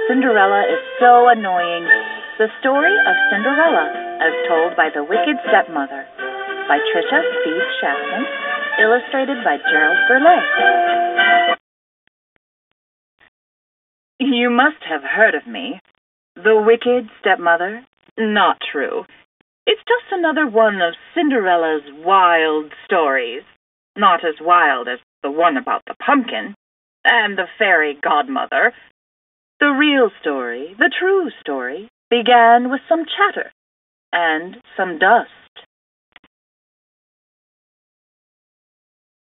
Cinderella is so annoying. The story of Cinderella, as told by the wicked stepmother, by Trisha Shaskan, illustrated by Gerald, Guerlais. You must have heard of me. The wicked stepmother? Not true. It's just another one of Cinderella's wild stories. Not as wild as the one about the pumpkin and the fairy godmother. The real story, the true story, began with some chatter and some dust.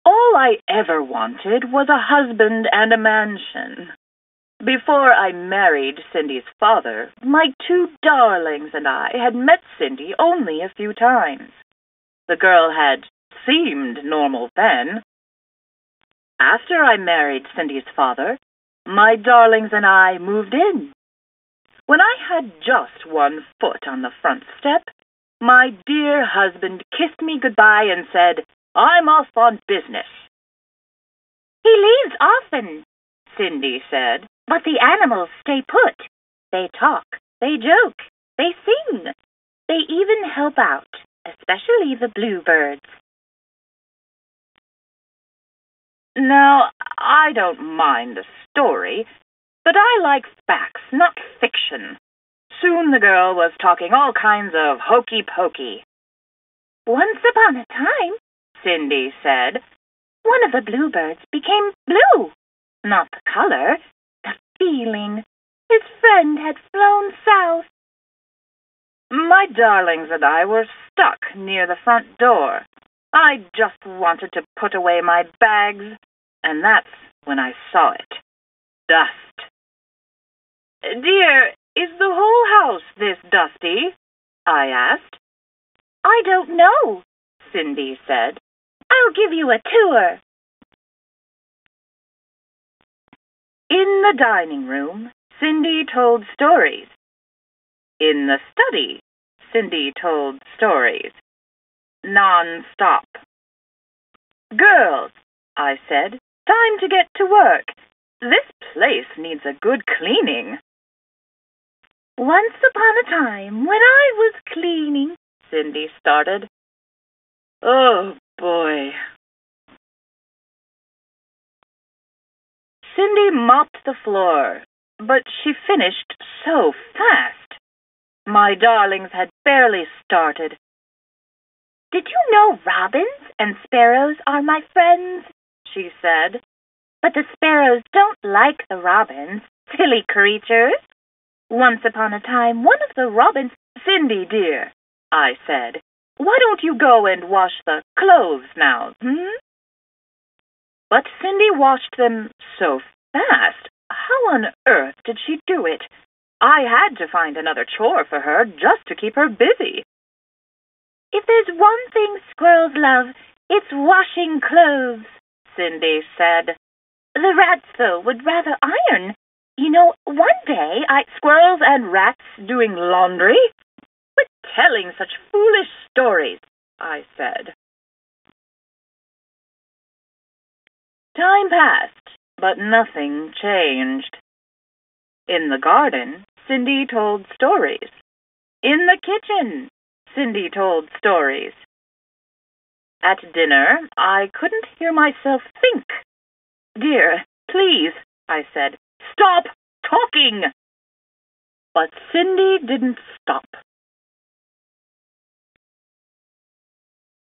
All I ever wanted was a husband and a mansion. Before I married Cindy's father, my two darlings and I had met Cindy only a few times. The girl had seemed normal then. After I married Cindy's father, my darlings and I moved in. When I had just one foot on the front step, my dear husband kissed me goodbye and said, "I'm off on business." "He leaves often," Cindy said, "but the animals stay put. They talk, they joke, they sing. They even help out, especially the bluebirds." Now, I don't mind the story, but I like facts, not fiction. Soon the girl was talking all kinds of hokey-pokey. "Once upon a time," Cindy said, "one of the bluebirds became blue. Not the color, the feeling. His friend had flown south." My darlings and I were stuck near the front door. I just wanted to put away my bags, and that's when I saw it. Dust. "Dear, is the whole house this dusty?" I asked. "I don't know," Cindy said. "I'll give you a tour." In the dining room, Cindy told stories. In the study, Cindy told stories. Non-stop. "Girls," I said, "time to get to work. This place needs a good cleaning." "Once upon a time, when I was cleaning," Cindy started. Oh, boy. Cindy mopped the floor, but she finished so fast. My darlings had barely started. "Did you know robins and sparrows are my friends?" she said. "But the sparrows don't like the robins, silly creatures. Once upon a time, one of the robins—" "Cindy, dear," I said, "why don't you go and wash the clothes now, But Cindy washed them so fast. How on earth did she do it? I had to find another chore for her just to keep her busy. "If there's one thing squirrels love, it's washing clothes," Cindy said. "The rats, though, would rather iron. You know, one day Squirrels and rats doing laundry? Quit telling such foolish stories," I said. Time passed, but nothing changed. In the garden, Cindy told stories. In the kitchen, Cindy told stories. At dinner, I couldn't hear myself think. "Dear, please," I said, "stop talking." But Cindy didn't stop.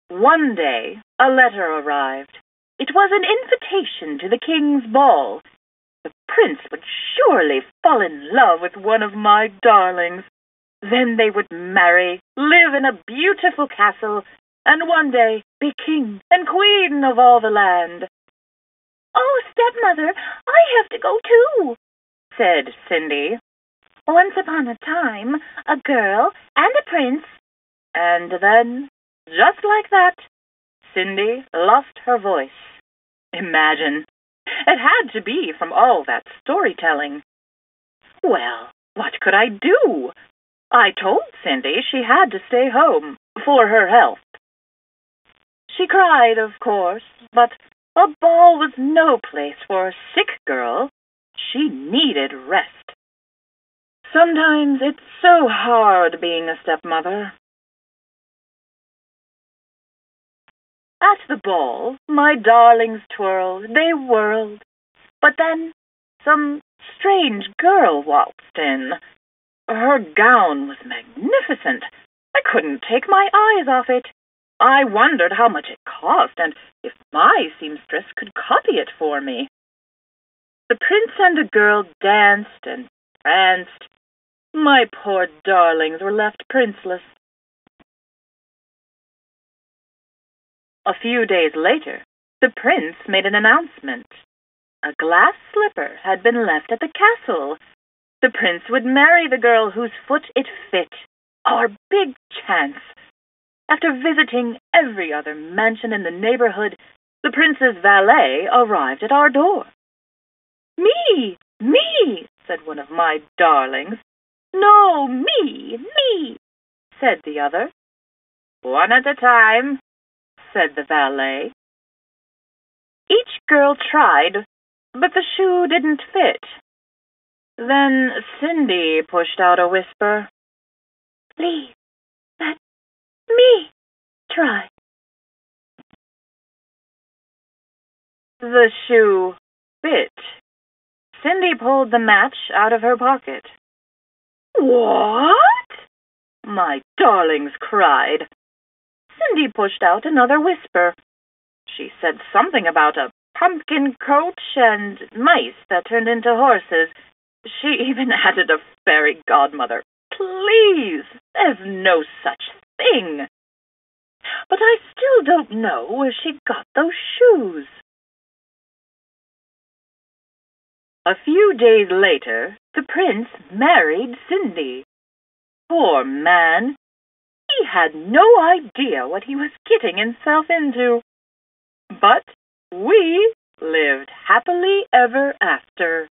One day, a letter arrived. It was an invitation to the king's ball. The prince would surely fall in love with one of my darlings. Then they would marry, live in a beautiful castle, and one day be king and queen of all the land. "Oh, stepmother, I have to go too," said Cindy. "Once upon a time, a girl and a prince—" And then, just like that, Cindy lost her voice. Imagine. It had to be from all that storytelling. Well, what could I do? I told Cindy she had to stay home for her health. She cried, of course, but a ball was no place for a sick girl. She needed rest. Sometimes it's so hard being a stepmother. At the ball, my darlings twirled, they whirled, but then some strange girl waltzed in. Her gown was magnificent. I couldn't take my eyes off it. I wondered how much it cost and if my seamstress could copy it for me. The prince and the girl danced and pranced. My poor darlings were left princeless. A few days later, the prince made an announcement. A glass slipper had been left at the castle. The prince would marry the girl whose foot it fit. Our big chance. After visiting every other mansion in the neighborhood, the prince's valet arrived at our door. "Me, me," said one of my darlings. "No, me, said the other. "One at a time," said the valet. Each girl tried, but the shoe didn't fit. Then Cindy pushed out a whisper. "Please, let me try." The shoe fit. Cindy pulled the match out of her pocket. "What?" my darlings cried. Cindy pushed out another whisper. She said something about a pumpkin coach and mice that turned into horses. She even added a fairy godmother. Please, there's no such thing. But I still don't know where she got those shoes. A few days later, the prince married Cindy. Poor man. He had no idea what he was getting himself into. But we lived happily ever after.